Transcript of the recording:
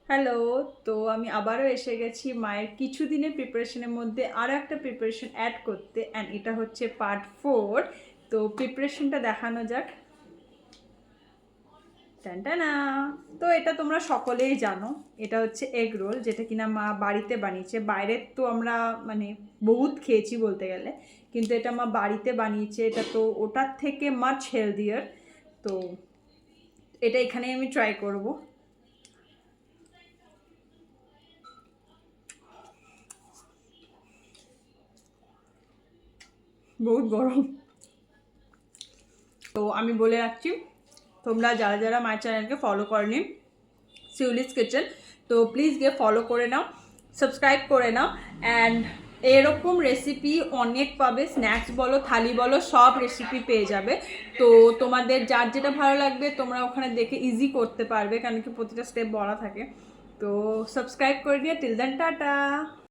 Hello. তো আমি আবারও এসে গেছি মায়ের কিছুদিনের প্রিপারেশনের মধ্যে আরও একটা প্রিপারেশন অ্যাড করতে, অ্যান্ড এটা হচ্ছে পার্ট 4। তো প্রিপারেশনটা দেখানো যাক। টানটানা। তো এটা তোমরা সকলেই জানো, এটা হচ্ছে এগ রোল, যেটা কিনা মা বাড়িতে বানিয়েছে। বাইরের তো আমরা মানে বহুত খেয়েছি বলতে গেলে, কিন্তু এটা মা বাড়িতে বানিয়েছে। এটা তো ওটার থেকে মাচ হেলদিয়ার। তো এটা এখানে আমি ট্রাই করব। বহুত গরম। তো আমি বলে রাখছি, তোমরা যারা যারা মাই চ্যানেলকে ফলো করনি শিউলিস কিচেন, তো প্লিজ গিয়ে ফলো করে নাও, সাবস্ক্রাইব করে নাও। অ্যান্ড এরকম রেসিপি অনেক পাবে, স্ন্যাক্স বলো থালি বলো সব রেসিপি পেয়ে যাবে। তো তোমাদের যার যেটা ভালো লাগবে তোমরা ওখানে দেখে ইজি করতে পারবে, কারণ কি প্রতিটা স্টেপ বলা থাকে। তো সাবস্ক্রাইব করে নিয়ে টিল দেন টাটা।